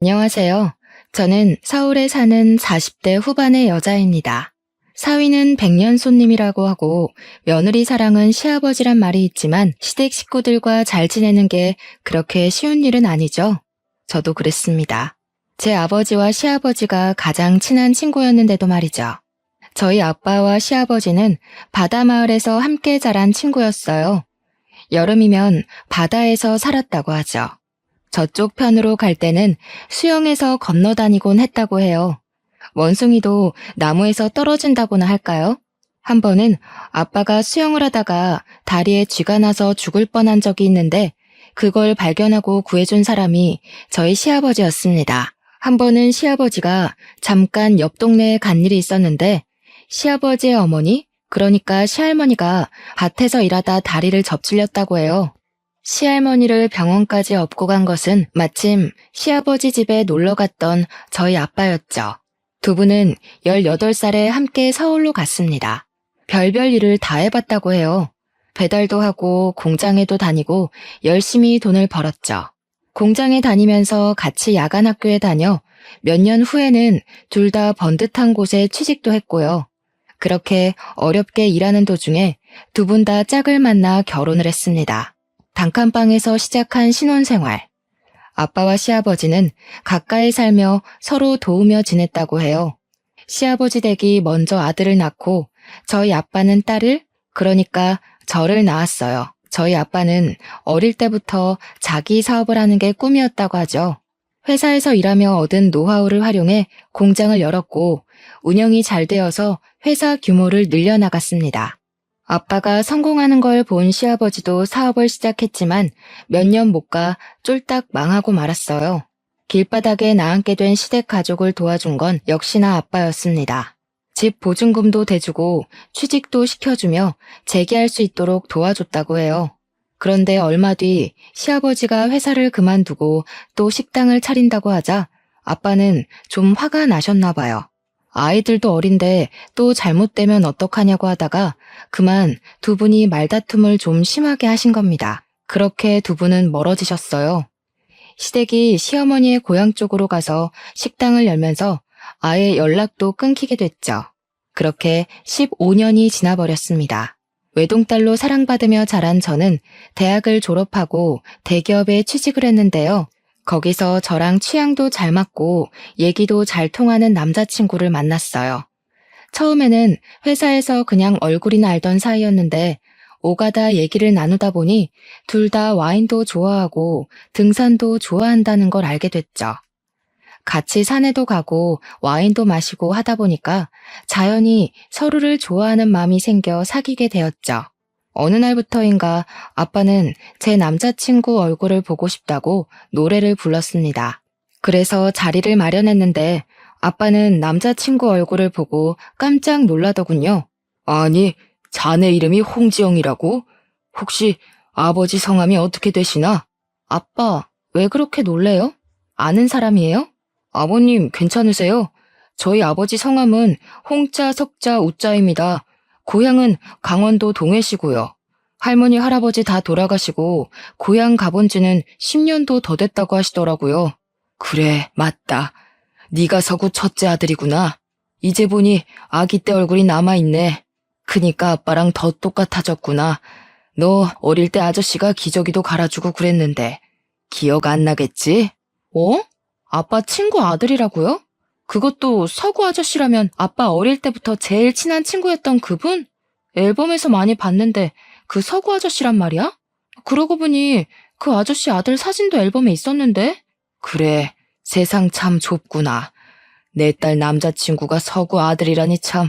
안녕하세요. 저는 서울에 사는 40대 후반의 여자입니다. 사위는 백년손님이라고 하고 며느리 사랑은 시아버지란 말이 있지만 시댁 식구들과 잘 지내는 게 그렇게 쉬운 일은 아니죠. 저도 그랬습니다. 제 아버지와 시아버지가 가장 친한 친구였는데도 말이죠. 저희 아빠와 시아버지는 바다마을에서 함께 자란 친구였어요. 여름이면 바다에서 살았다고 하죠. 저쪽 편으로 갈 때는 수영해서 건너다니곤 했다고 해요. 원숭이도 나무에서 떨어진다고나 할까요? 한 번은 아빠가 수영을 하다가 다리에 쥐가 나서 죽을 뻔한 적이 있는데 그걸 발견하고 구해준 사람이 저희 시아버지였습니다. 한 번은 시아버지가 잠깐 옆 동네에 간 일이 있었는데 시아버지의 어머니, 그러니까 시할머니가 밭에서 일하다 다리를 접질렸다고 해요. 시할머니를 병원까지 업고 간 것은 마침 시아버지 집에 놀러 갔던 저희 아빠였죠. 두 분은 18살에 함께 서울로 갔습니다. 별별 일을 다 해봤다고 해요. 배달도 하고 공장에도 다니고 열심히 돈을 벌었죠. 공장에 다니면서 같이 야간 학교에 다녀 몇 년 후에는 둘 다 번듯한 곳에 취직도 했고요. 그렇게 어렵게 일하는 도중에 두 분 다 짝을 만나 결혼을 했습니다. 단칸방에서 시작한 신혼생활. 아빠와 시아버지는 가까이 살며 서로 도우며 지냈다고 해요. 시아버지 댁이 먼저 아들을 낳고 저희 아빠는 딸을, 그러니까 저를 낳았어요. 저희 아빠는 어릴 때부터 자기 사업을 하는 게 꿈이었다고 하죠. 회사에서 일하며 얻은 노하우를 활용해 공장을 열었고 운영이 잘 되어서 회사 규모를 늘려나갔습니다. 아빠가 성공하는 걸 본 시아버지도 사업을 시작했지만 몇 년 못 가 쫄딱 망하고 말았어요. 길바닥에 나앉게 된 시댁 가족을 도와준 건 역시나 아빠였습니다. 집 보증금도 대주고 취직도 시켜주며 재기할 수 있도록 도와줬다고 해요. 그런데 얼마 뒤 시아버지가 회사를 그만두고 또 식당을 차린다고 하자 아빠는 좀 화가 나셨나 봐요. 아이들도 어린데 또 잘못되면 어떡하냐고 하다가 그만 두 분이 말다툼을 좀 심하게 하신 겁니다. 그렇게 두 분은 멀어지셨어요. 시댁이 시어머니의 고향 쪽으로 가서 식당을 열면서 아예 연락도 끊기게 됐죠. 그렇게 15년이 지나버렸습니다. 외동딸로 사랑받으며 자란 저는 대학을 졸업하고 대기업에 취직을 했는데요. 거기서 저랑 취향도 잘 맞고 얘기도 잘 통하는 남자친구를 만났어요. 처음에는 회사에서 그냥 얼굴이나 알던 사이였는데 오가다 얘기를 나누다 보니 둘 다 와인도 좋아하고 등산도 좋아한다는 걸 알게 됐죠. 같이 산에도 가고 와인도 마시고 하다 보니까 자연히 서로를 좋아하는 마음이 생겨 사귀게 되었죠. 어느 날부터인가 아빠는 제 남자친구 얼굴을 보고 싶다고 노래를 불렀습니다. 그래서 자리를 마련했는데 아빠는 남자친구 얼굴을 보고 깜짝 놀라더군요. 아니, 자네 이름이 홍지영이라고? 혹시 아버지 성함이 어떻게 되시나? 아빠, 왜 그렇게 놀래요? 아는 사람이에요? 아버님, 괜찮으세요? 저희 아버지 성함은 홍자, 석자, 우자입니다. 고향은 강원도 동해시고요. 할머니, 할아버지 다 돌아가시고 고향 가본 지는 10년도 더 됐다고 하시더라고요. 그래, 맞다. 네가 서구 첫째 아들이구나. 이제 보니 아기 때 얼굴이 남아있네. 크니까 아빠랑 더 똑같아졌구나. 너 어릴 때 아저씨가 기저귀도 갈아주고 그랬는데 기억 안 나겠지? 어? 아빠 친구 아들이라고요? 그것도 서구 아저씨라면 아빠 어릴 때부터 제일 친한 친구였던 그분? 앨범에서 많이 봤는데 그 서구 아저씨란 말이야? 그러고 보니 그 아저씨 아들 사진도 앨범에 있었는데? 그래, 세상 참 좁구나. 내 딸 남자친구가 서구 아들이라니 참.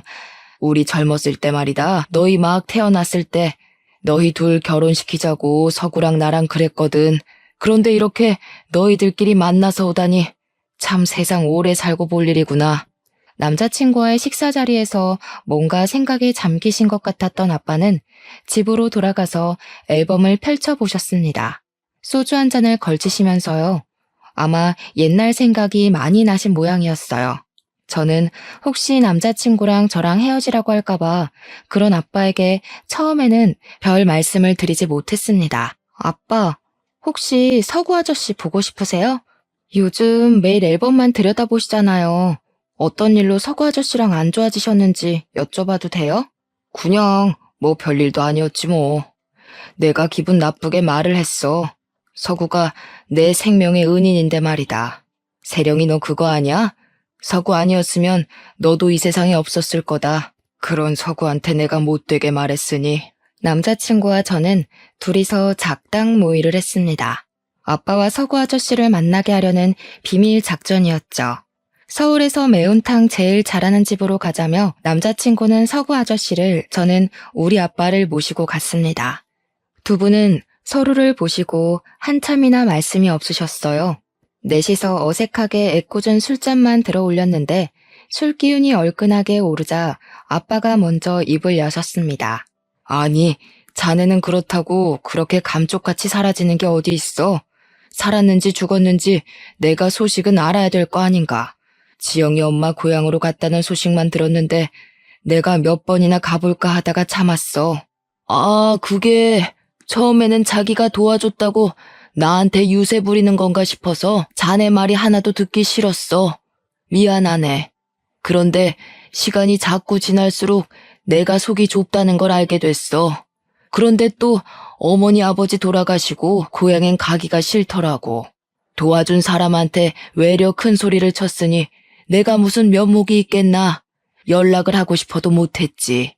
우리 젊었을 때 말이다. 너희 막 태어났을 때 너희 둘 결혼시키자고 서구랑 나랑 그랬거든. 그런데 이렇게 너희들끼리 만나서 오다니 참 세상 오래 살고 볼 일이구나. 남자친구와의 식사 자리에서 뭔가 생각에 잠기신 것 같았던 아빠는 집으로 돌아가서 앨범을 펼쳐보셨습니다. 소주 한 잔을 걸치시면서요. 아마 옛날 생각이 많이 나신 모양이었어요. 저는 혹시 남자친구랑 저랑 헤어지라고 할까봐 그런 아빠에게 처음에는 별 말씀을 드리지 못했습니다. 아빠, 혹시 서구 아저씨 보고 싶으세요? 요즘 매일 앨범만 들여다보시잖아요. 어떤 일로 서구 아저씨랑 안 좋아지셨는지 여쭤봐도 돼요? 그냥 뭐 별일도 아니었지 뭐. 내가 기분 나쁘게 말을 했어. 서구가 내 생명의 은인인데 말이다. 세령이 너 그거 아냐? 서구 아니었으면 너도 이 세상에 없었을 거다. 그런 서구한테 내가 못되게 말했으니. 남자친구와 저는 둘이서 작당 모의를 했습니다. 아빠와 서구 아저씨를 만나게 하려는 비밀 작전이었죠. 서울에서 매운탕 제일 잘하는 집으로 가자며 남자친구는 서구 아저씨를, 저는 우리 아빠를 모시고 갔습니다. 두 분은 서로를 보시고 한참이나 말씀이 없으셨어요. 넷이서 어색하게 애꿎은 술잔만 들어 올렸는데 술 기운이 얼큰하게 오르자 아빠가 먼저 입을 여셨습니다. 아니, 자네는 그렇다고 그렇게 감쪽같이 사라지는 게 어디 있어? 살았는지 죽었는지 내가 소식은 알아야 될 거 아닌가. 지영이 엄마 고향으로 갔다는 소식만 들었는데 내가 몇 번이나 가볼까 하다가 참았어. 아, 그게 처음에는 자기가 도와줬다고 나한테 유세 부리는 건가 싶어서 자네 말이 하나도 듣기 싫었어. 미안하네. 그런데 시간이 자꾸 지날수록 내가 속이 좁다는 걸 알게 됐어. 그런데 또 어머니 아버지 돌아가시고 고향엔 가기가 싫더라고. 도와준 사람한테 외려 큰 소리를 쳤으니 내가 무슨 면목이 있겠나. 연락을 하고 싶어도 못했지.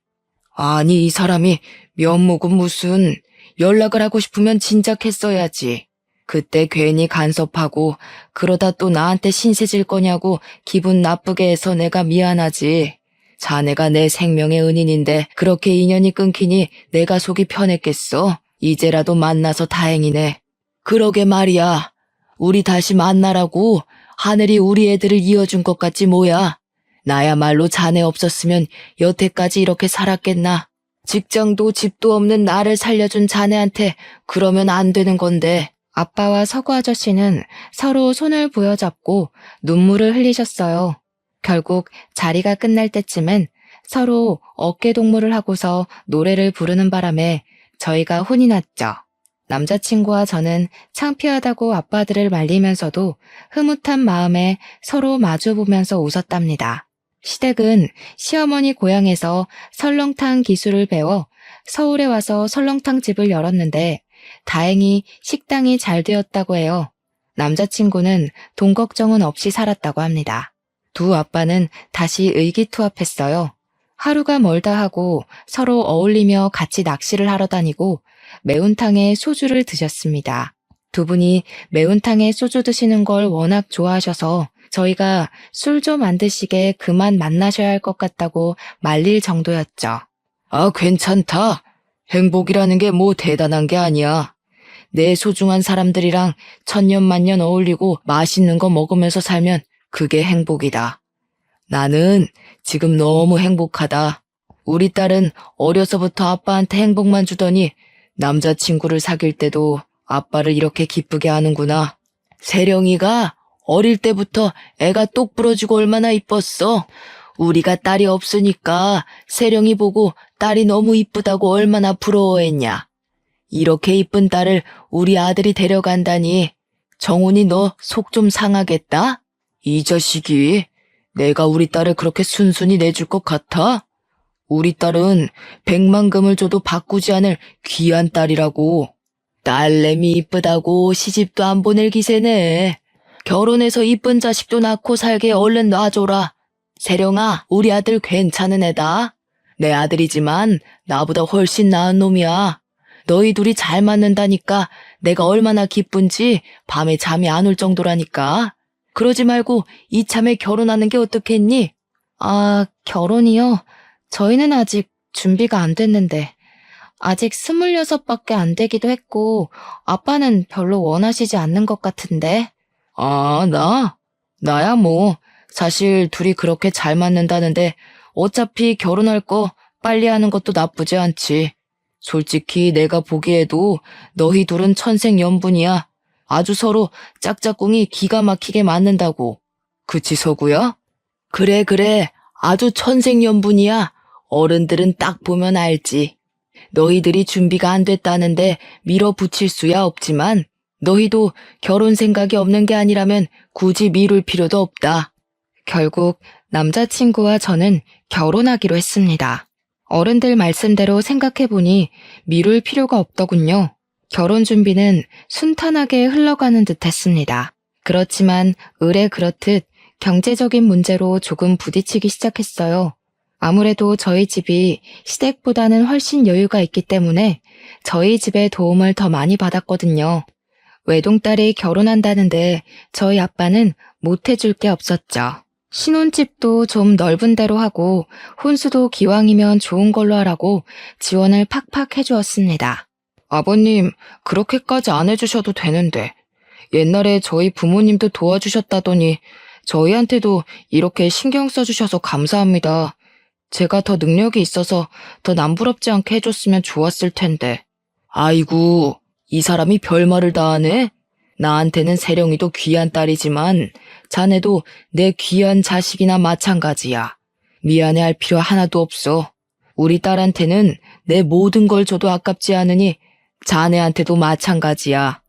아니, 이 사람이 면목은 무슨. 연락을 하고 싶으면 진작 했어야지. 그때 괜히 간섭하고 그러다 또 나한테 신세질 거냐고 기분 나쁘게 해서 내가 미안하지. 자네가 내 생명의 은인인데 그렇게 인연이 끊기니 내가 속이 편했겠어. 이제라도 만나서 다행이네. 그러게 말이야. 우리 다시 만나라고 하늘이 우리 애들을 이어준 것 같지 뭐야. 나야말로 자네 없었으면 여태까지 이렇게 살았겠나. 직장도 집도 없는 나를 살려준 자네한테 그러면 안 되는 건데. 아빠와 서구 아저씨는 서로 손을 부여잡고 눈물을 흘리셨어요. 결국 자리가 끝날 때쯤엔 서로 어깨 동무를 하고서 노래를 부르는 바람에 저희가 혼이 났죠. 남자친구와 저는 창피하다고 아빠들을 말리면서도 흐뭇한 마음에 서로 마주보면서 웃었답니다. 시댁은 시어머니 고향에서 설렁탕 기술을 배워 서울에 와서 설렁탕 집을 열었는데 다행히 식당이 잘 되었다고 해요. 남자친구는 돈 걱정은 없이 살았다고 합니다. 두 아빠는 다시 의기투합했어요. 하루가 멀다 하고 서로 어울리며 같이 낚시를 하러 다니고 매운탕에 소주를 드셨습니다. 두 분이 매운탕에 소주 드시는 걸 워낙 좋아하셔서 저희가 술 좀 안 드시게 그만 만나셔야 할 것 같다고 말릴 정도였죠. 아, 괜찮다. 행복이라는 게 뭐 대단한 게 아니야. 내 소중한 사람들이랑 천년만년 어울리고 맛있는 거 먹으면서 살면 그게 행복이다. 나는 지금 너무 행복하다. 우리 딸은 어려서부터 아빠한테 행복만 주더니 남자친구를 사귈 때도 아빠를 이렇게 기쁘게 하는구나. 세령이가 어릴 때부터 애가 똑 부러지고 얼마나 이뻤어. 우리가 딸이 없으니까 세령이 보고 딸이 너무 이쁘다고 얼마나 부러워했냐. 이렇게 이쁜 딸을 우리 아들이 데려간다니. 정훈이 너 속 좀 상하겠다? 이 자식이 내가 우리 딸을 그렇게 순순히 내줄 것 같아? 우리 딸은 100만금을 줘도 바꾸지 않을 귀한 딸이라고. 딸내미 이쁘다고 시집도 안 보낼 기세네. 결혼해서 이쁜 자식도 낳고 살게 얼른 놔줘라. 세령아, 우리 아들 괜찮은 애다. 내 아들이지만 나보다 훨씬 나은 놈이야. 너희 둘이 잘 맞는다니까 내가 얼마나 기쁜지 밤에 잠이 안 올 정도라니까. 그러지 말고 이참에 결혼하는 게 어떻겠니? 아, 결혼이요? 저희는 아직 준비가 안 됐는데. 아직 26밖에 안 되기도 했고 아빠는 별로 원하시지 않는 것 같은데. 아, 나야 뭐 사실 둘이 그렇게 잘 맞는다는데 어차피 결혼할 거 빨리 하는 것도 나쁘지 않지. 솔직히 내가 보기에도 너희 둘은 천생연분이야. 아주 서로 짝짝꿍이 기가 막히게 맞는다고. 그치, 서구야? 그래. 아주 천생연분이야. 어른들은 딱 보면 알지. 너희들이 준비가 안 됐다는데 밀어붙일 수야 없지만 너희도 결혼 생각이 없는 게 아니라면 굳이 미룰 필요도 없다. 결국 남자친구와 저는 결혼하기로 했습니다. 어른들 말씀대로 생각해보니 미룰 필요가 없더군요. 결혼 준비는 순탄하게 흘러가는 듯 했습니다. 그렇지만 의례 그렇듯 경제적인 문제로 조금 부딪히기 시작했어요. 아무래도 저희 집이 시댁보다는 훨씬 여유가 있기 때문에 저희 집의 도움을 더 많이 받았거든요. 외동딸이 결혼한다는데 저희 아빠는 못 해줄 게 없었죠. 신혼집도 좀 넓은 데로 하고 혼수도 기왕이면 좋은 걸로 하라고 지원을 팍팍 해주었습니다. 아버님, 그렇게까지 안 해주셔도 되는데. 옛날에 저희 부모님도 도와주셨다더니 저희한테도 이렇게 신경 써주셔서 감사합니다. 제가 더 능력이 있어서 더 남부럽지 않게 해줬으면 좋았을 텐데. 아이고, 이 사람이 별말을 다 하네? 나한테는 세령이도 귀한 딸이지만 자네도 내 귀한 자식이나 마찬가지야. 미안해할 필요 하나도 없어. 우리 딸한테는 내 모든 걸 줘도 아깝지 않으니 자네한테도 마찬가지야.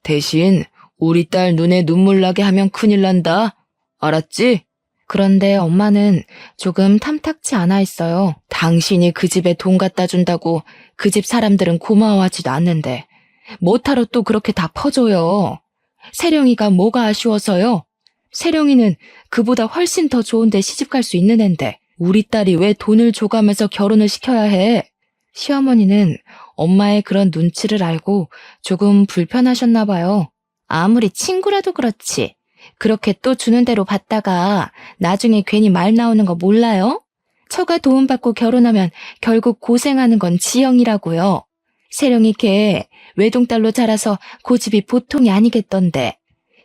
대신 우리 딸 눈에 눈물 나게 하면 큰일 난다. 알았지? 그런데 엄마는 조금 탐탁치 않아 있어요. 당신이 그 집에 돈 갖다 준다고 그 집 사람들은 고마워하지도 않는데 뭐하러 또 그렇게 다 퍼줘요. 세령이가 뭐가 아쉬워서요? 세령이는 그보다 훨씬 더 좋은데 시집갈 수 있는 앤데 우리 딸이 왜 돈을 줘가면서 결혼을 시켜야 해? 시어머니는 엄마의 그런 눈치를 알고 조금 불편하셨나 봐요. 아무리 친구라도 그렇지. 그렇게 또 주는 대로 받다가 나중에 괜히 말 나오는 거 몰라요? 처가 도움받고 결혼하면 결국 고생하는 건 지영이라고요. 세령이 걔 외동딸로 자라서 고집이 보통이 아니겠던데.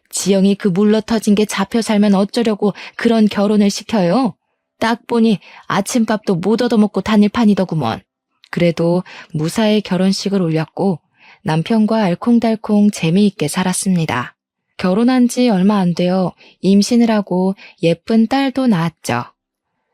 지영이 그 물러터진 게 잡혀 살면 어쩌려고 그런 결혼을 시켜요? 딱 보니 아침밥도 못 얻어먹고 다닐 판이더구먼. 그래도 무사히 결혼식을 올렸고 남편과 알콩달콩 재미있게 살았습니다. 결혼한 지 얼마 안 되어 임신을 하고 예쁜 딸도 낳았죠.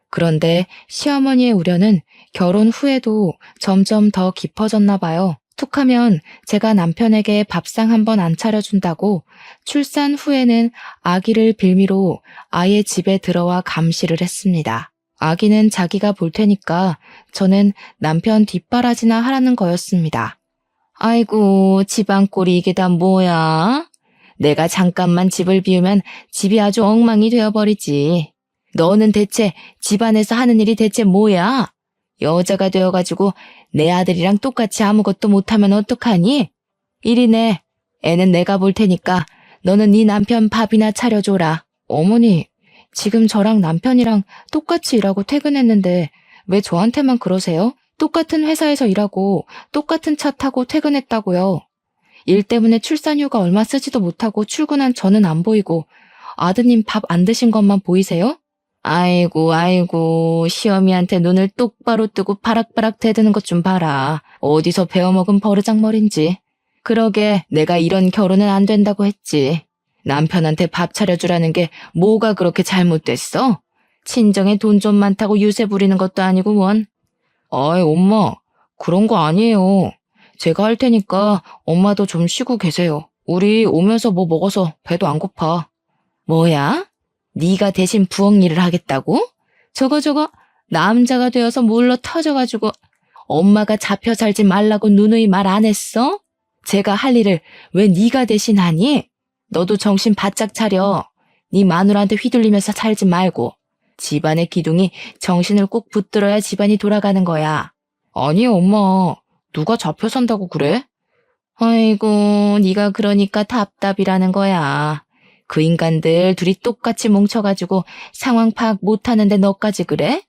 그런데 시어머니의 우려는 결혼 후에도 점점 더 깊어졌나 봐요. 툭하면 제가 남편에게 밥상 한 번 안 차려준다고 출산 후에는 아기를 빌미로 아예 집에 들어와 감시를 했습니다. 아기는 자기가 볼 테니까 저는 남편 뒷바라지나 하라는 거였습니다. 아이고, 집안 꼴이 이게 다 뭐야? 내가 잠깐만 집을 비우면 집이 아주 엉망이 되어버리지. 너는 대체 집안에서 하는 일이 대체 뭐야? 여자가 되어가지고 내 아들이랑 똑같이 아무것도 못하면 어떡하니? 이리네. 애는 내가 볼 테니까 너는 네 남편 밥이나 차려줘라. 어머니, 지금 저랑 남편이랑 똑같이 일하고 퇴근했는데 왜 저한테만 그러세요? 똑같은 회사에서 일하고 똑같은 차 타고 퇴근했다고요. 일 때문에 출산휴가 얼마 쓰지도 못하고 출근한 저는 안 보이고 아드님 밥 안 드신 것만 보이세요? 아이고, 시어미한테 눈을 똑바로 뜨고 바락바락 대드는 것 좀 봐라. 어디서 배워먹은 버르장머리인지. 그러게 내가 이런 결혼은 안 된다고 했지. 남편한테 밥 차려주라는 게 뭐가 그렇게 잘못됐어? 친정에 돈 좀 많다고 유세 부리는 것도 아니고 뭔. 아이, 엄마, 그런 거 아니에요. 제가 할 테니까 엄마도 좀 쉬고 계세요. 우리 오면서 뭐 먹어서 배도 안 고파. 뭐야? 네가 대신 부엌 일을 하겠다고? 저거 남자가 되어서 물러 터져가지고 엄마가 잡혀 살지 말라고 누누이 말 안 했어? 제가 할 일을 왜 네가 대신 하니? 너도 정신 바짝 차려. 네 마누라한테 휘둘리면서 살지 말고. 집안의 기둥이 정신을 꼭 붙들어야 집안이 돌아가는 거야. 아니, 엄마. 누가 잡혀 산다고 그래? 아이고, 네가 그러니까 답답이라는 거야. 그 인간들 둘이 똑같이 뭉쳐가지고 상황 파악 못하는데 너까지 그래?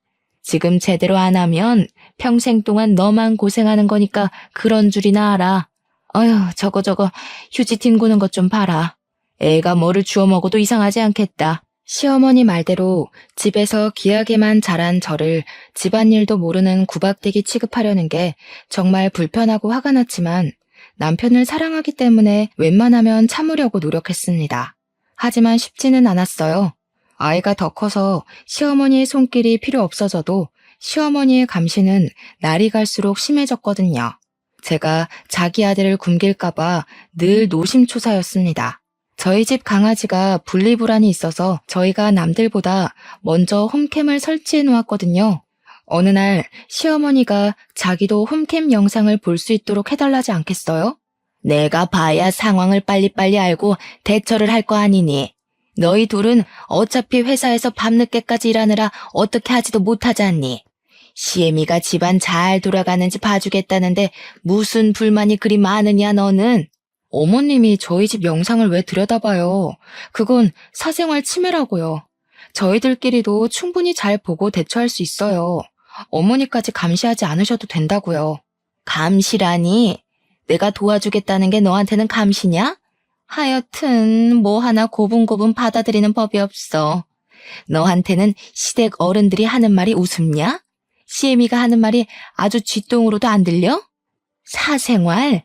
지금 제대로 안 하면 평생 동안 너만 고생하는 거니까 그런 줄이나 알아. 어휴, 저거 휴지 뒹구는 것 좀 봐라. 애가 뭐를 주워 먹어도 이상하지 않겠다. 시어머니 말대로 집에서 귀하게만 자란 저를 집안일도 모르는 구박대기 취급하려는 게 정말 불편하고 화가 났지만 남편을 사랑하기 때문에 웬만하면 참으려고 노력했습니다. 하지만 쉽지는 않았어요. 아이가 더 커서 시어머니의 손길이 필요 없어져도 시어머니의 감시는 날이 갈수록 심해졌거든요. 제가 자기 아들을 굶길까봐 늘 노심초사였습니다. 저희 집 강아지가 분리불안이 있어서 저희가 남들보다 먼저 홈캠을 설치해 놓았거든요. 어느 날 시어머니가 자기도 홈캠 영상을 볼 수 있도록 해달라지 않겠어요? 내가 봐야 상황을 빨리빨리 알고 대처를 할 거 아니니. 너희 둘은 어차피 회사에서 밤늦게까지 일하느라 어떻게 하지도 못하지 않니? 시애미가 집안 잘 돌아가는지 봐주겠다는데 무슨 불만이 그리 많으냐 너는? 어머님이 저희 집 영상을 왜 들여다봐요? 그건 사생활 침해라고요. 저희들끼리도 충분히 잘 보고 대처할 수 있어요. 어머니까지 감시하지 않으셔도 된다고요. 감시라니? 내가 도와주겠다는 게 너한테는 감시냐? 하여튼 뭐 하나 고분고분 받아들이는 법이 없어. 너한테는 시댁 어른들이 하는 말이 우습냐? 시애미가 하는 말이 아주 쥐똥으로도 안 들려? 사생활?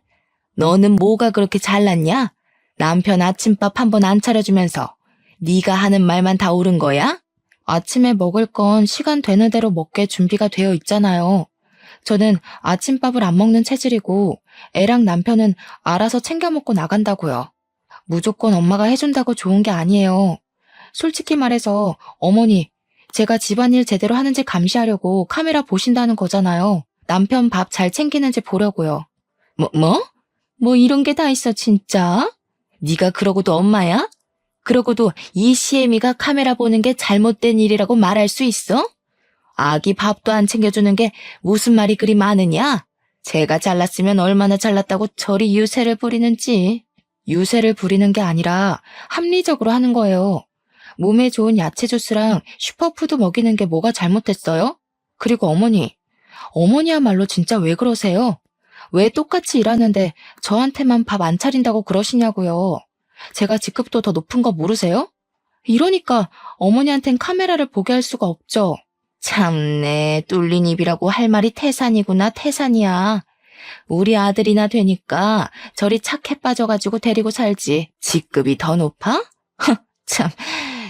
너는 뭐가 그렇게 잘났냐? 남편 아침밥 한 번 안 차려주면서 네가 하는 말만 다 옳은 거야? 아침에 먹을 건 시간 되는 대로 먹게 준비가 되어 있잖아요. 저는 아침밥을 안 먹는 체질이고 애랑 남편은 알아서 챙겨 먹고 나간다고요. 무조건 엄마가 해준다고 좋은 게 아니에요. 솔직히 말해서 어머니, 제가 집안일 제대로 하는지 감시하려고 카메라 보신다는 거잖아요. 남편 밥 잘 챙기는지 보려고요. 뭐 이런 게 다 있어 진짜? 네가 그러고도 엄마야? 그러고도 이 시애미가 카메라 보는 게 잘못된 일이라고 말할 수 있어? 아기 밥도 안 챙겨주는 게 무슨 말이 그리 많으냐? 제가 잘났으면 얼마나 잘났다고 저리 유세를 부리는지. 유세를 부리는 게 아니라 합리적으로 하는 거예요. 몸에 좋은 야채 주스랑 슈퍼푸드 먹이는 게 뭐가 잘못됐어요? 그리고 어머니야말로 진짜 왜 그러세요? 왜 똑같이 일하는데 저한테만 밥 안 차린다고 그러시냐고요. 제가 직급도 더 높은 거 모르세요? 이러니까 어머니한텐 카메라를 보게 할 수가 없죠. 참네, 뚫린 입이라고 할 말이 태산이구나, 태산이야. 우리 아들이나 되니까 저리 착해 빠져가지고 데리고 살지. 직급이 더 높아? 참,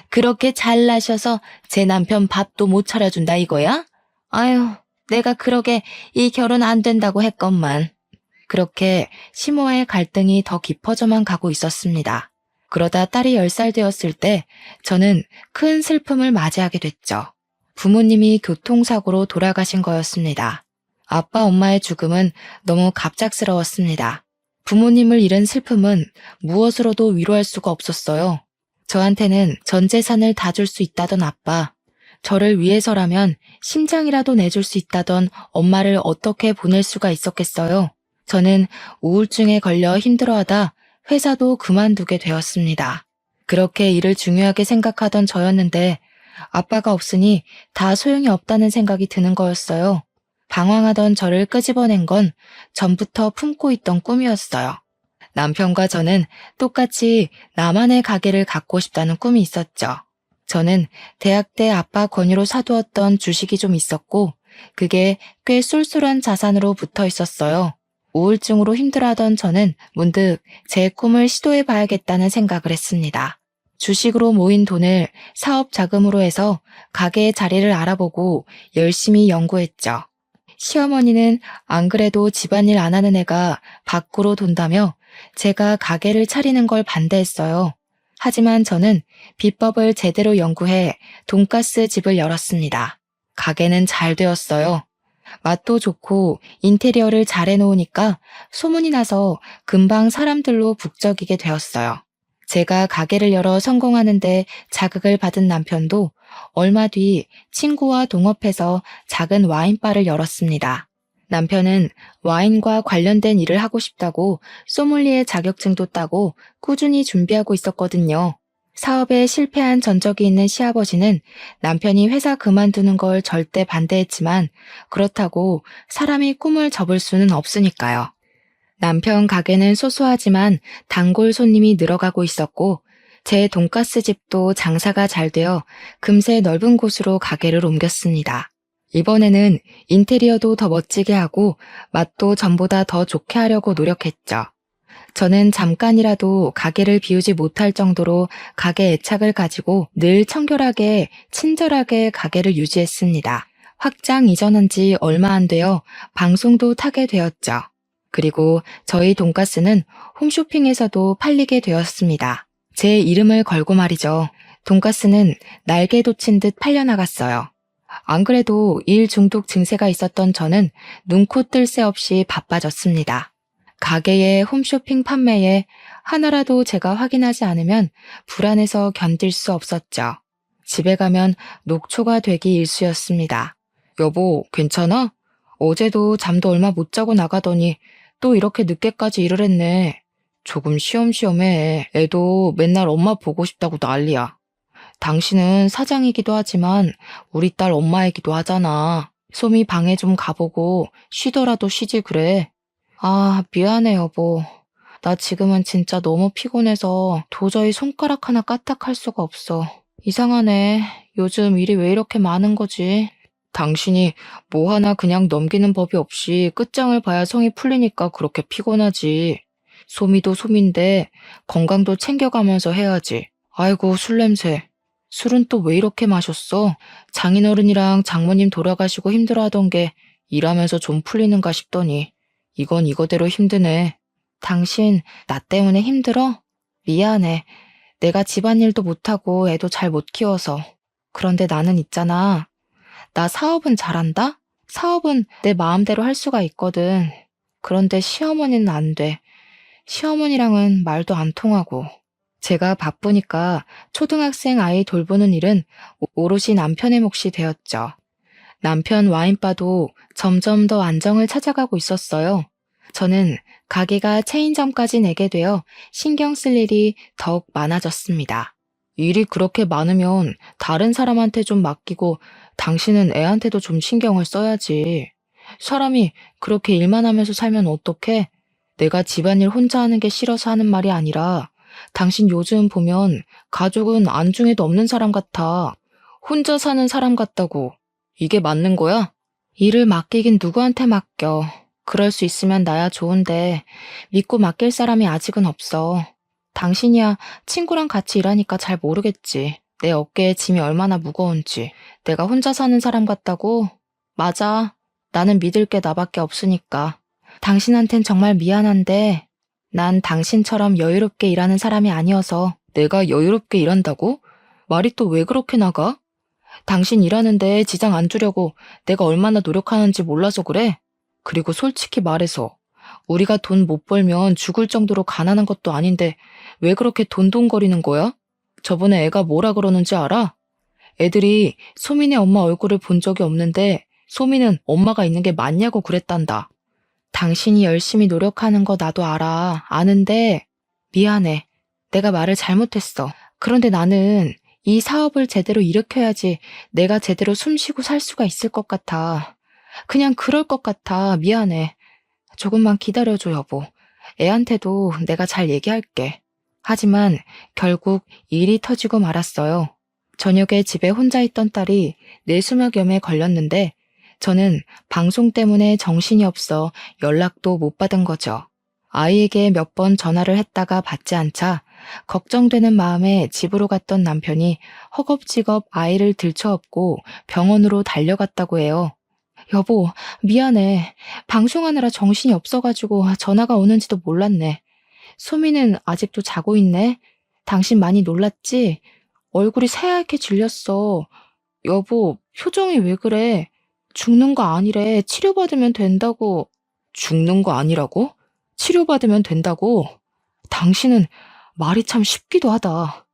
그렇게 잘나셔서 제 남편 밥도 못 차려준다 이거야? 아유, 내가 그러게 이 결혼 안 된다고 했건만. 그렇게 시모의 갈등이 더 깊어져만 가고 있었습니다. 그러다 딸이 10살 되었을 때 저는 큰 슬픔을 맞이하게 됐죠. 부모님이 교통사고로 돌아가신 거였습니다. 아빠, 엄마의 죽음은 너무 갑작스러웠습니다. 부모님을 잃은 슬픔은 무엇으로도 위로할 수가 없었어요. 저한테는 전 재산을 다 줄 수 있다던 아빠, 저를 위해서라면 심장이라도 내줄 수 있다던 엄마를 어떻게 보낼 수가 있었겠어요. 저는 우울증에 걸려 힘들어하다 회사도 그만두게 되었습니다. 그렇게 일을 중요하게 생각하던 저였는데 아빠가 없으니 다 소용이 없다는 생각이 드는 거였어요. 방황하던 저를 끄집어낸 건 전부터 품고 있던 꿈이었어요. 남편과 저는 똑같이 나만의 가게를 갖고 싶다는 꿈이 있었죠. 저는 대학 때 아빠 권유로 사두었던 주식이 좀 있었고 그게 꽤 쏠쏠한 자산으로 붙어 있었어요. 우울증으로 힘들어하던 저는 문득 제 꿈을 시도해봐야겠다는 생각을 했습니다. 주식으로 모인 돈을 사업 자금으로 해서 가게의 자리를 알아보고 열심히 연구했죠. 시어머니는 안 그래도 집안일 안 하는 애가 밖으로 돈다며 제가 가게를 차리는 걸 반대했어요. 하지만 저는 비법을 제대로 연구해 돈가스 집을 열었습니다. 가게는 잘 되었어요. 맛도 좋고 인테리어를 잘 해놓으니까 소문이 나서 금방 사람들로 북적이게 되었어요. 제가 가게를 열어 성공하는데 자극을 받은 남편도 얼마 뒤 친구와 동업해서 작은 와인바를 열었습니다. 남편은 와인과 관련된 일을 하고 싶다고 소믈리에 자격증도 따고 꾸준히 준비하고 있었거든요. 사업에 실패한 전적이 있는 시아버지는 남편이 회사 그만두는 걸 절대 반대했지만 그렇다고 사람이 꿈을 접을 수는 없으니까요. 남편 가게는 소소하지만 단골 손님이 늘어가고 있었고 제 돈가스 집도 장사가 잘 되어 금세 넓은 곳으로 가게를 옮겼습니다. 이번에는 인테리어도 더 멋지게 하고 맛도 전보다 더 좋게 하려고 노력했죠. 저는 잠깐이라도 가게를 비우지 못할 정도로 가게 애착을 가지고 늘 청결하게 친절하게 가게를 유지했습니다. 확장 이전한 지 얼마 안 되어 방송도 타게 되었죠. 그리고 저희 돈가스는 홈쇼핑에서도 팔리게 되었습니다. 제 이름을 걸고 말이죠. 돈가스는 날개 돋친 듯 팔려나갔어요. 안 그래도 일 중독 증세가 있었던 저는 눈코 뜰 새 없이 바빠졌습니다. 가게의 홈쇼핑 판매에 하나라도 제가 확인하지 않으면 불안해서 견딜 수 없었죠. 집에 가면 녹초가 되기 일쑤였습니다. 여보, 괜찮아? 어제도 잠도 얼마 못 자고 나가더니 또 이렇게 늦게까지 일을 했네. 조금 쉬엄쉬엄해. 애도 맨날 엄마 보고 싶다고 난리야. 당신은 사장이기도 하지만 우리 딸 엄마이기도 하잖아. 솜이 방에 좀 가보고 쉬더라도 쉬지 그래. 아, 미안해 여보. 나 지금은 진짜 너무 피곤해서 도저히 손가락 하나 까딱할 수가 없어. 이상하네. 요즘 일이 왜 이렇게 많은 거지? 당신이 뭐 하나 그냥 넘기는 법이 없이 끝장을 봐야 성이 풀리니까 그렇게 피곤하지. 소미도 소민데 건강도 챙겨가면서 해야지. 아이고, 술 냄새. 술은 또 왜 이렇게 마셨어? 장인어른이랑 장모님 돌아가시고 힘들어하던 게 일하면서 좀 풀리는가 싶더니 이건 이거대로 힘드네. 당신 나 때문에 힘들어? 미안해. 내가 집안일도 못하고 애도 잘 못 키워서. 그런데 나는 있잖아. 나 사업은 잘한다? 사업은 내 마음대로 할 수가 있거든. 그런데 시어머니는 안 돼. 시어머니랑은 말도 안 통하고. 제가 바쁘니까 초등학생 아이 돌보는 일은 오롯이 남편의 몫이 되었죠. 남편 와인바도 점점 더 안정을 찾아가고 있었어요. 저는 가게가 체인점까지 내게 되어 신경 쓸 일이 더욱 많아졌습니다. 일이 그렇게 많으면 다른 사람한테 좀 맡기고 당신은 애한테도 좀 신경을 써야지. 사람이 그렇게 일만 하면서 살면 어떡해? 내가 집안일 혼자 하는 게 싫어서 하는 말이 아니라 당신 요즘 보면 가족은 안중에도 없는 사람 같아. 혼자 사는 사람 같다고. 이게 맞는 거야? 일을 맡기긴 누구한테 맡겨. 그럴 수 있으면 나야 좋은데 믿고 맡길 사람이 아직은 없어. 당신이야 친구랑 같이 일하니까 잘 모르겠지. 내 어깨에 짐이 얼마나 무거운지. 내가 혼자 사는 사람 같다고? 맞아. 나는 믿을 게 나밖에 없으니까. 당신한텐 정말 미안한데 난 당신처럼 여유롭게 일하는 사람이 아니어서. 내가 여유롭게 일한다고? 말이 또 왜 그렇게 나가? 당신 일하는데 지장 안 주려고 내가 얼마나 노력하는지 몰라서 그래? 그리고 솔직히 말해서 우리가 돈 못 벌면 죽을 정도로 가난한 것도 아닌데 왜 그렇게 돈돈거리는 거야? 저번에 애가 뭐라 그러는지 알아? 애들이 소민의 엄마 얼굴을 본 적이 없는데 소민은 엄마가 있는 게 맞냐고 그랬단다. 당신이 열심히 노력하는 거 나도 알아. 아는데 미안해. 내가 말을 잘못했어. 그런데 나는 이 사업을 제대로 일으켜야지 내가 제대로 숨쉬고 살 수가 있을 것 같아. 그냥 그럴 것 같아. 미안해. 조금만 기다려줘, 여보. 애한테도 내가 잘 얘기할게. 하지만 결국 일이 터지고 말았어요. 저녁에 집에 혼자 있던 딸이 뇌수막염에 걸렸는데 저는 방송 때문에 정신이 없어 연락도 못 받은 거죠. 아이에게 몇 번 전화를 했다가 받지 않자 걱정되는 마음에 집으로 갔던 남편이 허겁지겁 아이를 들쳐업고 병원으로 달려갔다고 해요. 여보, 미안해. 방송하느라 정신이 없어가지고 전화가 오는지도 몰랐네. 소미는 아직도 자고 있네. 당신 많이 놀랐지? 얼굴이 새하얗게 질렸어. 여보, 표정이 왜 그래? 죽는 거 아니래. 치료받으면 된다고. 죽는 거 아니라고? 치료받으면 된다고? 당신은 말이 참 쉽기도 하다.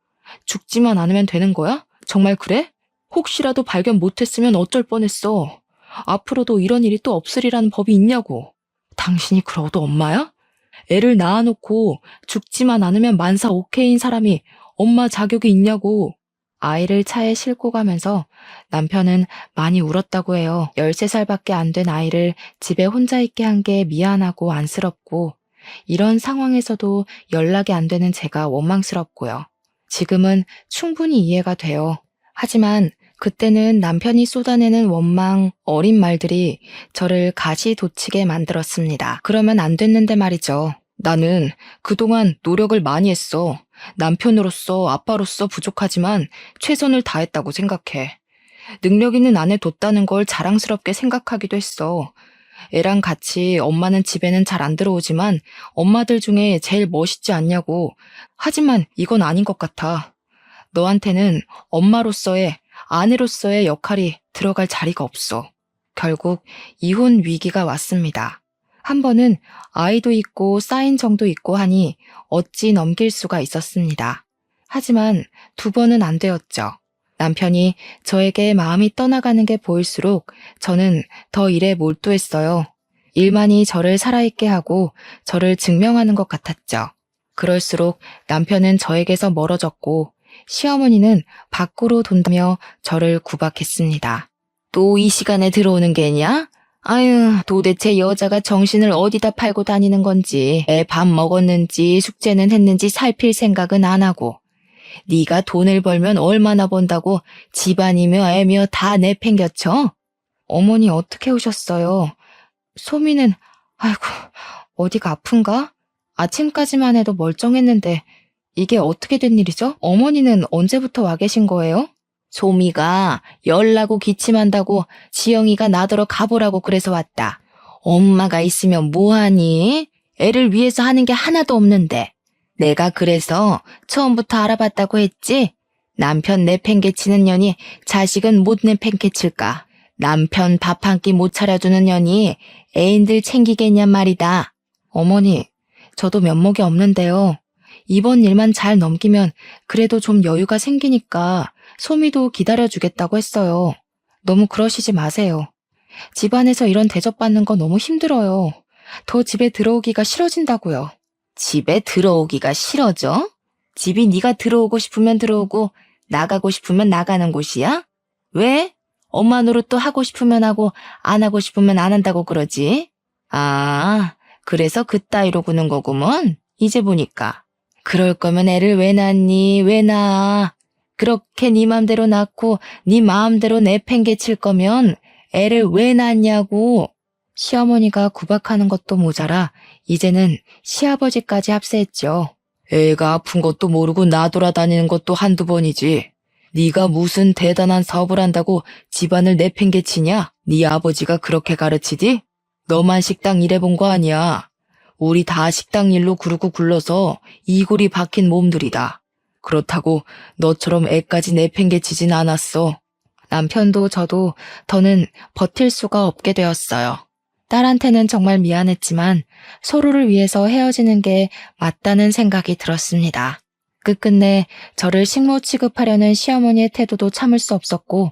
죽지만 않으면 되는 거야? 정말 그래? 혹시라도 발견 못했으면 어쩔 뻔했어. 앞으로도 이런 일이 또 없으리라는 법이 있냐고. 당신이 그러도 엄마야? 애를 낳아놓고 죽지만 않으면 만사 오케이인 사람이 엄마 자격이 있냐고. 아이를 차에 싣고 가면서 남편은 많이 울었다고 해요. 13살밖에 안 된 아이를 집에 혼자 있게 한 게 미안하고 안쓰럽고 이런 상황에서도 연락이 안 되는 제가 원망스럽고요. 지금은 충분히 이해가 돼요. 하지만 그때는 남편이 쏟아내는 원망, 어린 말들이 저를 가시돋치게 만들었습니다. 그러면 안 됐는데 말이죠. 나는 그동안 노력을 많이 했어. 남편으로서, 아빠로서 부족하지만 최선을 다했다고 생각해. 능력 있는 아내 뒀다는 걸 자랑스럽게 생각하기도 했어. 애랑 같이 엄마는 집에는 잘 안 들어오지만 엄마들 중에 제일 멋있지 않냐고. 하지만 이건 아닌 것 같아. 너한테는 엄마로서의, 아내로서의 역할이 들어갈 자리가 없어. 결국 이혼 위기가 왔습니다. 한 번은 아이도 있고 쌓인 정도 있고 하니 어찌 넘길 수가 있었습니다. 하지만 두 번은 안 되었죠. 남편이 저에게 마음이 떠나가는 게 보일수록 저는 더 일에 몰두했어요. 일만이 저를 살아있게 하고 저를 증명하는 것 같았죠. 그럴수록 남편은 저에게서 멀어졌고 시어머니는 밖으로 돈다며 저를 구박했습니다. 또 이 시간에 들어오는 게냐? 아유, 도대체 여자가 정신을 어디다 팔고 다니는 건지, 애 밥 먹었는지 숙제는 했는지 살필 생각은 안 하고, 네가 돈을 벌면 얼마나 번다고 집안이며 애며 다 내팽겨쳐? 어머니 어떻게 오셨어요? 소미는, 아이고, 어디가 아픈가? 아침까지만 해도 멀쩡했는데 이게 어떻게 된 일이죠? 어머니는 언제부터 와 계신 거예요? 소미가 열나고 기침한다고 지영이가 나더러 가보라고 그래서 왔다. 엄마가 있으면 뭐하니? 애를 위해서 하는 게 하나도 없는데. 내가 그래서 처음부터 알아봤다고 했지? 남편 내팽개치는 년이 자식은 못 내팽개칠까? 남편 밥 한 끼 못 차려주는 년이 애인들 챙기겠냔 말이다. 어머니, 저도 면목이 없는데요. 이번 일만 잘 넘기면 그래도 좀 여유가 생기니까 소미도 기다려주겠다고 했어요. 너무 그러시지 마세요. 집안에서 이런 대접받는 거 너무 힘들어요. 더 집에 들어오기가 싫어진다고요. 집에 들어오기가 싫어져? 집이 네가 들어오고 싶으면 들어오고 나가고 싶으면 나가는 곳이야? 왜? 엄마 노릇도 하고 싶으면 하고 안 하고 싶으면 안 한다고 그러지? 아, 그래서 그따위로 구는 거구먼. 이제 보니까. 그럴 거면 애를 왜 낳니? 왜 낳아? 그렇게 네 맘대로 낳고 네 마음대로 내팽개칠 거면 애를 왜 낳냐고. 시어머니가 구박하는 것도 모자라 이제는 시아버지까지 합세했죠. 애가 아픈 것도 모르고 나돌아다니는 것도 한두 번이지. 네가 무슨 대단한 사업을 한다고 집안을 내팽개치냐? 네 아버지가 그렇게 가르치디? 너만 식당 일해본 거 아니야. 우리 다 식당 일로 구르고 굴러서 이골이 박힌 몸들이다. 그렇다고 너처럼 애까지 내팽개치진 않았어. 남편도 저도 더는 버틸 수가 없게 되었어요. 딸한테는 정말 미안했지만 서로를 위해서 헤어지는 게 맞다는 생각이 들었습니다. 끝끝내 저를 식모 취급하려는 시어머니의 태도도 참을 수 없었고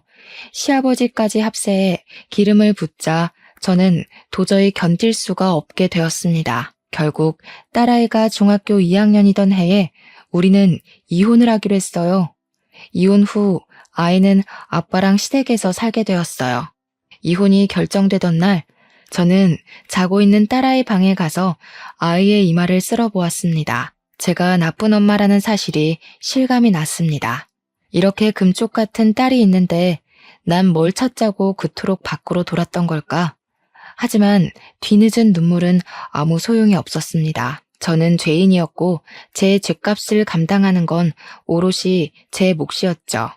시아버지까지 합세해 기름을 붓자 저는 도저히 견딜 수가 없게 되었습니다. 결국 딸아이가 중학교 2학년이던 해에 우리는 이혼을 하기로 했어요. 이혼 후 아이는 아빠랑 시댁에서 살게 되었어요. 이혼이 결정되던 날 저는 자고 있는 딸아이 방에 가서 아이의 이마를 쓸어보았습니다. 제가 나쁜 엄마라는 사실이 실감이 났습니다. 이렇게 금쪽 같은 딸이 있는데 난 뭘 찾자고 그토록 밖으로 돌았던 걸까? 하지만 뒤늦은 눈물은 아무 소용이 없었습니다. 저는 죄인이었고 제 죄값을 감당하는 건 오롯이 제 몫이었죠.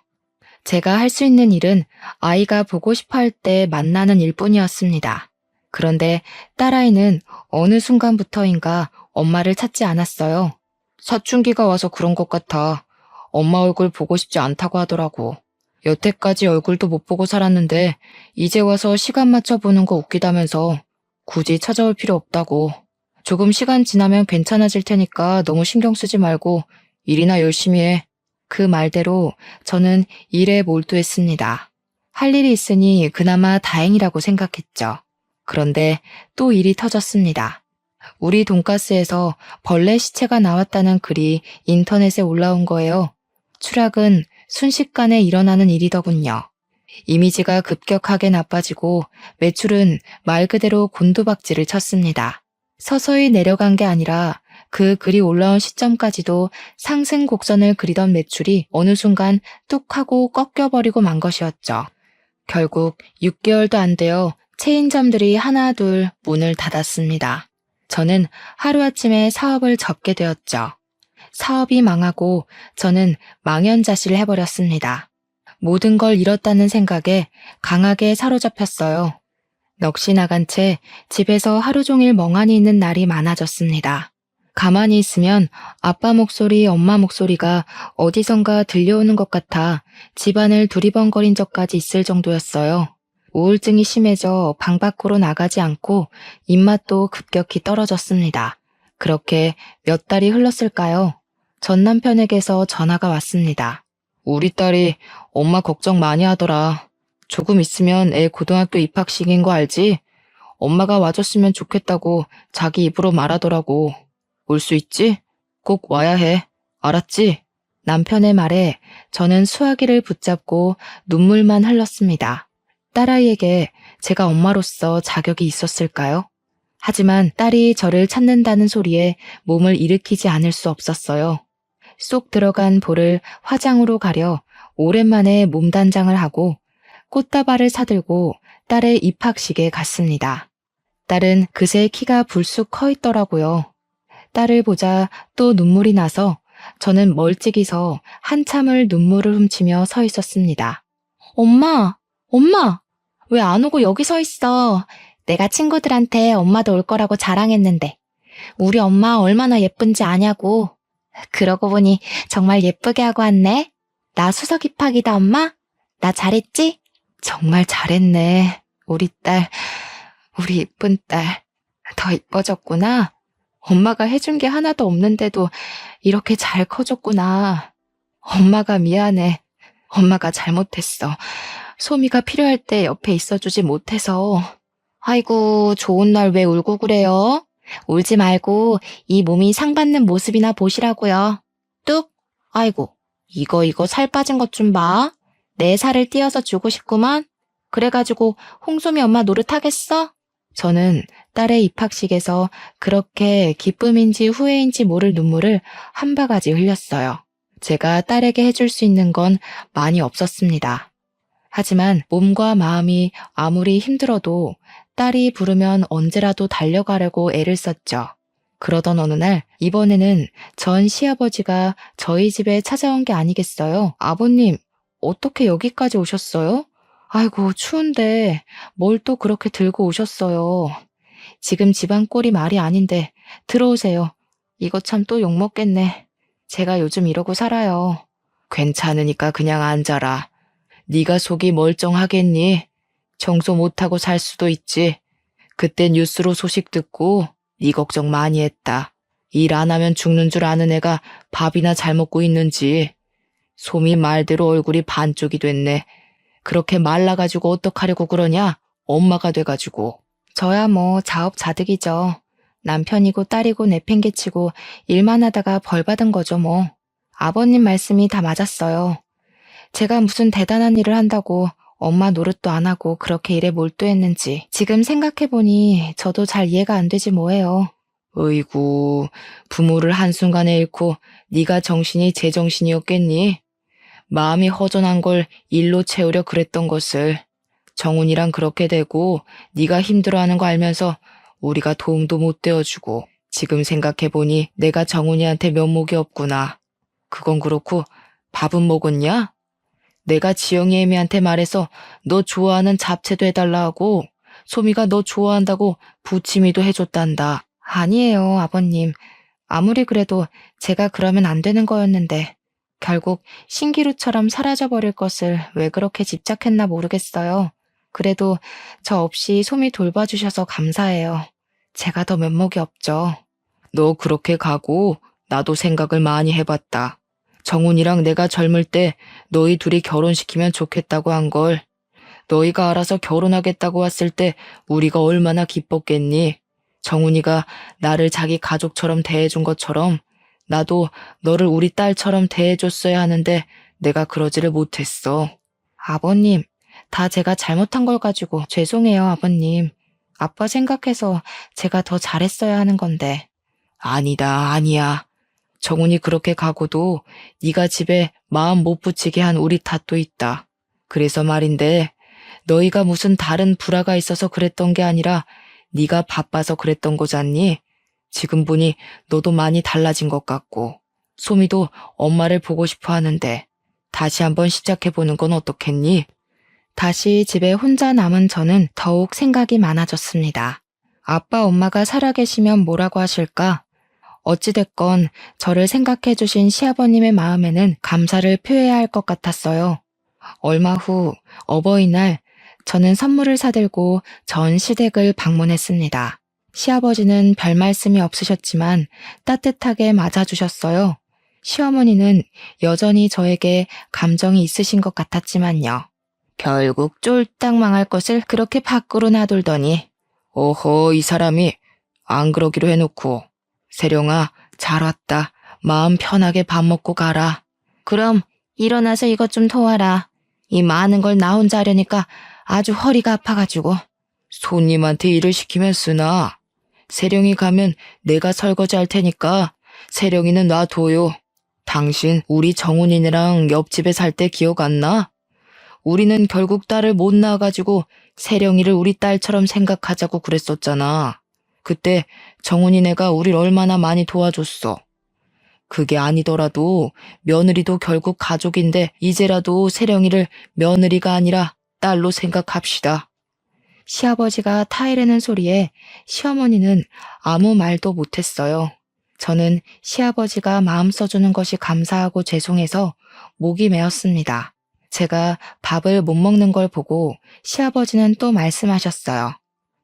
제가 할 수 있는 일은 아이가 보고 싶어 할 때 만나는 일뿐이었습니다. 그런데 딸아이는 어느 순간부터인가 엄마를 찾지 않았어요. 사춘기가 와서 그런 것 같아. 엄마 얼굴 보고 싶지 않다고 하더라고. 여태까지 얼굴도 못 보고 살았는데 이제 와서 시간 맞춰 보는 거 웃기다면서 굳이 찾아올 필요 없다고. 조금 시간 지나면 괜찮아질 테니까 너무 신경 쓰지 말고 일이나 열심히 해. 그 말대로 저는 일에 몰두했습니다. 할 일이 있으니 그나마 다행이라고 생각했죠. 그런데 또 일이 터졌습니다. 우리 돈가스에서 벌레 시체가 나왔다는 글이 인터넷에 올라온 거예요. 추락은 순식간에 일어나는 일이더군요. 이미지가 급격하게 나빠지고 매출은 말 그대로 곤두박질을 쳤습니다. 서서히 내려간 게 아니라 그 글이 올라온 시점까지도 상승 곡선을 그리던 매출이 어느 순간 뚝 하고 꺾여버리고 만 것이었죠. 결국 6개월도 안 되어 체인점들이 하나 둘 문을 닫았습니다. 저는 하루아침에 사업을 접게 되었죠. 사업이 망하고 저는 망연자실을 해버렸습니다. 모든 걸 잃었다는 생각에 강하게 사로잡혔어요. 넋이 나간 채 집에서 하루 종일 멍하니 있는 날이 많아졌습니다. 가만히 있으면 아빠 목소리, 엄마 목소리가 어디선가 들려오는 것 같아 집안을 두리번거린 적까지 있을 정도였어요. 우울증이 심해져 방 밖으로 나가지 않고 입맛도 급격히 떨어졌습니다. 그렇게 몇 달이 흘렀을까요? 전 남편에게서 전화가 왔습니다. 우리 딸이 엄마 걱정 많이 하더라. 조금 있으면 애 고등학교 입학식인 거 알지? 엄마가 와줬으면 좋겠다고 자기 입으로 말하더라고. 올 수 있지? 꼭 와야 해. 알았지? 남편의 말에 저는 수화기를 붙잡고 눈물만 흘렀습니다. 딸아이에게 제가 엄마로서 자격이 있었을까요? 하지만 딸이 저를 찾는다는 소리에 몸을 일으키지 않을 수 없었어요. 쏙 들어간 볼을 화장으로 가려 오랜만에 몸단장을 하고 꽃다발을 사들고 딸의 입학식에 갔습니다. 딸은 그새 키가 불쑥 커 있더라고요. 딸을 보자 또 눈물이 나서 저는 멀찍이 서 한참을 눈물을 훔치며 서 있었습니다. 엄마, 엄마, 왜 안 오고 여기 서 있어? 내가 친구들한테 엄마도 올 거라고 자랑했는데. 우리 엄마 얼마나 예쁜지 아냐고. 그러고 보니 정말 예쁘게 하고 왔네. 나 수석 입학이다, 엄마. 나 잘했지? 정말 잘했네. 우리 딸, 우리 이쁜 딸. 더 이뻐졌구나. 엄마가 해준 게 하나도 없는데도 이렇게 잘 커졌구나. 엄마가 미안해. 엄마가 잘못했어. 소미가 필요할 때 옆에 있어주지 못해서. 아이고, 좋은 날 왜 울고 그래요? 울지 말고 이 몸이 상 받는 모습이나 보시라고요. 뚝! 아이고, 이거 살 빠진 것 좀 봐. 내 살을 띄어서 주고 싶구만. 그래가지고 홍소미 엄마 노릇하겠어? 저는 딸의 입학식에서 그렇게 기쁨인지 후회인지 모를 눈물을 한 바가지 흘렸어요. 제가 딸에게 해줄 수 있는 건 많이 없었습니다. 하지만 몸과 마음이 아무리 힘들어도 딸이 부르면 언제라도 달려가려고 애를 썼죠. 그러던 어느 날 이번에는 전 시아버지가 저희 집에 찾아온 게 아니겠어요? 아버님, 어떻게 여기까지 오셨어요? 아이고, 추운데 뭘 또 그렇게 들고 오셨어요. 지금 집안 꼴이 말이 아닌데 들어오세요. 이거 참 또 욕먹겠네. 제가 요즘 이러고 살아요. 괜찮으니까 그냥 앉아라. 네가 속이 멀쩡하겠니? 청소 못하고 살 수도 있지. 그때 뉴스로 소식 듣고 네 걱정 많이 했다. 일 안 하면 죽는 줄 아는 애가 밥이나 잘 먹고 있는지. 소미 말대로 얼굴이 반쪽이 됐네. 그렇게 말라가지고 어떡하려고 그러냐? 엄마가 돼가지고. 저야 뭐 자업자득이죠. 남편이고 딸이고 내팽개치고 일만 하다가 벌 받은 거죠 뭐. 아버님 말씀이 다 맞았어요. 제가 무슨 대단한 일을 한다고 엄마 노릇도 안 하고 그렇게 일에 몰두했는지 지금 생각해보니 저도 잘 이해가 안 되지 뭐예요. 어이구, 부모를 한순간에 잃고 네가 정신이 제정신이었겠니? 마음이 허전한 걸 일로 채우려 그랬던 것을. 정훈이랑 그렇게 되고 네가 힘들어하는 거 알면서 우리가 도움도 못 되어주고. 지금 생각해보니 내가 정훈이한테 면목이 없구나. 그건 그렇고 밥은 먹었냐? 내가 지영이 애미한테 말해서 너 좋아하는 잡채도 해달라 하고 소미가 너 좋아한다고 부침이도 해줬단다. 아니에요, 아버님. 아무리 그래도 제가 그러면 안 되는 거였는데 결국 신기루처럼 사라져버릴 것을 왜 그렇게 집착했나 모르겠어요. 그래도 저 없이 소미 돌봐주셔서 감사해요. 제가 더 면목이 없죠. 너 그렇게 가고 나도 생각을 많이 해봤다. 정훈이랑 내가 젊을 때 너희 둘이 결혼시키면 좋겠다고 한 걸. 너희가 알아서 결혼하겠다고 왔을 때 우리가 얼마나 기뻤겠니? 정훈이가 나를 자기 가족처럼 대해준 것처럼 나도 너를 우리 딸처럼 대해줬어야 하는데 내가 그러지를 못했어. 아버님, 다 제가 잘못한 걸 가지고 죄송해요, 아버님. 아빠 생각해서 제가 더 잘했어야 하는 건데. 아니다, 아니야. 정훈이 그렇게 가고도 네가 집에 마음 못 붙이게 한 우리 탓도 있다. 그래서 말인데 너희가 무슨 다른 불화가 있어서 그랬던 게 아니라 네가 바빠서 그랬던 거잖니? 지금 보니 너도 많이 달라진 것 같고 소미도 엄마를 보고 싶어 하는데 다시 한번 시작해보는 건 어떻겠니? 다시 집에 혼자 남은 저는 더욱 생각이 많아졌습니다. 아빠, 엄마가 살아계시면 뭐라고 하실까? 어찌됐건 저를 생각해 주신 시아버님의 마음에는 감사를 표해야 할 것 같았어요. 얼마 후 어버이날 저는 선물을 사들고 전 시댁을 방문했습니다. 시아버지는 별 말씀이 없으셨지만 따뜻하게 맞아주셨어요. 시어머니는 여전히 저에게 감정이 있으신 것 같았지만요. 결국 쫄딱 망할 것을 그렇게 밖으로 놔둘더니 오호, 이 사람이 안 그러기로 해놓고 세령아, 잘 왔다. 마음 편하게 밥 먹고 가라. 그럼 일어나서 이것 좀 도와라. 이 많은 걸 나 혼자 하려니까 아주 허리가 아파가지고. 손님한테 일을 시키면 쓰나. 세령이 가면 내가 설거지 할 테니까 세령이는 놔둬요. 당신 우리 정훈이랑 옆집에 살 때 기억 안 나? 우리는 결국 딸을 못 낳아가지고 세령이를 우리 딸처럼 생각하자고 그랬었잖아. 그때 정훈이네가 우릴 얼마나 많이 도와줬어. 그게 아니더라도 며느리도 결국 가족인데 이제라도 세령이를 며느리가 아니라 딸로 생각합시다. 시아버지가 타이르는 소리에 시어머니는 아무 말도 못했어요. 저는 시아버지가 마음 써주는 것이 감사하고 죄송해서 목이 메었습니다. 제가 밥을 못 먹는 걸 보고 시아버지는 또 말씀하셨어요.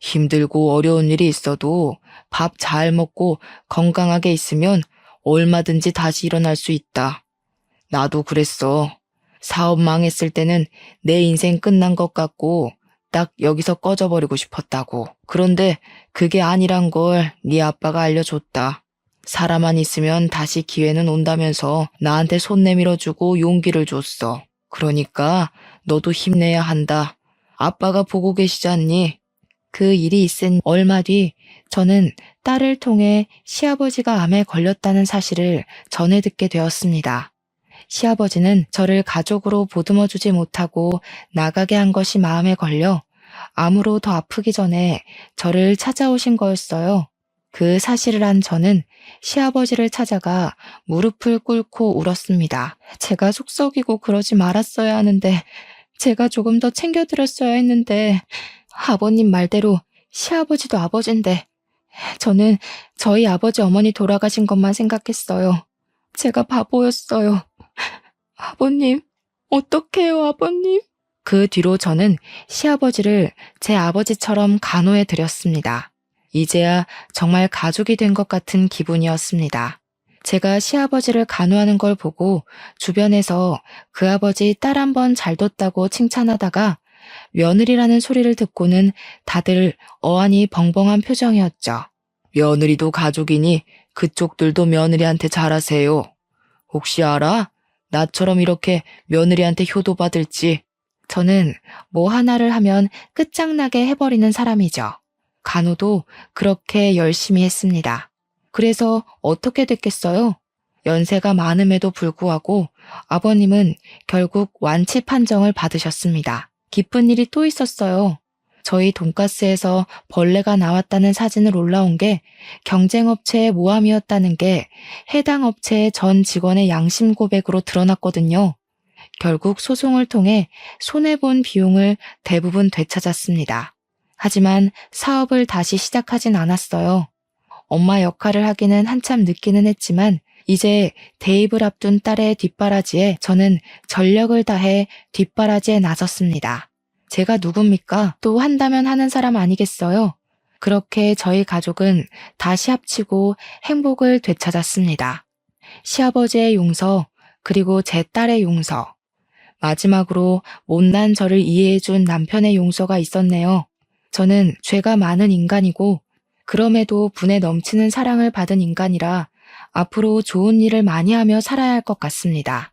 힘들고 어려운 일이 있어도 밥 잘 먹고 건강하게 있으면 얼마든지 다시 일어날 수 있다. 나도 그랬어. 사업 망했을 때는 내 인생 끝난 것 같고 딱 여기서 꺼져버리고 싶었다고. 그런데 그게 아니란 걸 네 아빠가 알려줬다. 사람만 있으면 다시 기회는 온다면서 나한테 손 내밀어주고 용기를 줬어. 그러니까 너도 힘내야 한다. 아빠가 보고 계시잖니. 그 일이 있은 얼마 뒤 저는 딸을 통해 시아버지가 암에 걸렸다는 사실을 전해 듣게 되었습니다. 시아버지는 저를 가족으로 보듬어 주지 못하고 나가게 한 것이 마음에 걸려 암으로 더 아프기 전에 저를 찾아오신 거였어요. 그 사실을 안 저는 시아버지를 찾아가 무릎을 꿇고 울었습니다. 제가 속썩이고 그러지 말았어야 하는데, 제가 조금 더 챙겨드렸어야 했는데, 아버님 말대로 시아버지도 아버지인데, 저는 저희 아버지 어머니 돌아가신 것만 생각했어요. 제가 바보였어요. 아버님, 어떡해요, 아버님? 그 뒤로 저는 시아버지를 제 아버지처럼 간호해 드렸습니다. 이제야 정말 가족이 된 것 같은 기분이었습니다. 제가 시아버지를 간호하는 걸 보고 주변에서 그 아버지 딸 한 번 잘 뒀다고 칭찬하다가 며느리라는 소리를 듣고는 다들 어안이 벙벙한 표정이었죠. 며느리도 가족이니 그쪽들도 며느리한테 잘하세요. 혹시 알아? 나처럼 이렇게 며느리한테 효도받을지. 저는 뭐 하나를 하면 끝장나게 해버리는 사람이죠. 간호도 그렇게 열심히 했습니다. 그래서 어떻게 됐겠어요? 연세가 많음에도 불구하고 아버님은 결국 완치 판정을 받으셨습니다. 기쁜 일이 또 있었어요. 저희 돈가스에서 벌레가 나왔다는 사진을 올라온 게 경쟁업체의 모함이었다는 게 해당 업체의 전 직원의 양심 고백으로 드러났거든요. 결국 소송을 통해 손해본 비용을 대부분 되찾았습니다. 하지만 사업을 다시 시작하진 않았어요. 엄마 역할을 하기는 한참 늦기는 했지만 이제 대입을 앞둔 딸의 뒷바라지에 저는 전력을 다해 뒷바라지에 나섰습니다. 제가 누굽니까? 또 한다면 하는 사람 아니겠어요? 그렇게 저희 가족은 다시 합치고 행복을 되찾았습니다. 시아버지의 용서, 그리고 제 딸의 용서, 마지막으로 못난 저를 이해해준 남편의 용서가 있었네요. 저는 죄가 많은 인간이고 그럼에도 분에 넘치는 사랑을 받은 인간이라 앞으로 좋은 일을 많이 하며 살아야 할 것 같습니다.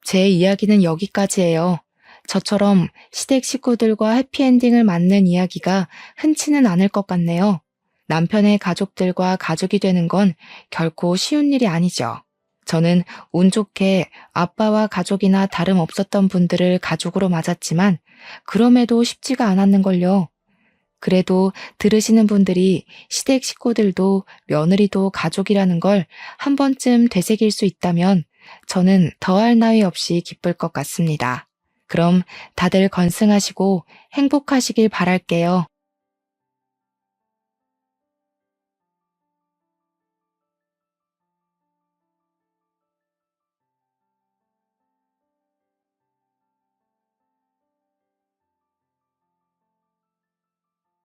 제 이야기는 여기까지예요. 저처럼 시댁 식구들과 해피엔딩을 맞는 이야기가 흔치는 않을 것 같네요. 남편의 가족들과 가족이 되는 건 결코 쉬운 일이 아니죠. 저는 운 좋게 아빠와 가족이나 다름없었던 분들을 가족으로 맞았지만 그럼에도 쉽지가 않았는걸요. 그래도 들으시는 분들이 시댁 식구들도 며느리도 가족이라는 걸 한 번쯤 되새길 수 있다면 저는 더할 나위 없이 기쁠 것 같습니다. 그럼 다들 건승하시고 행복하시길 바랄게요.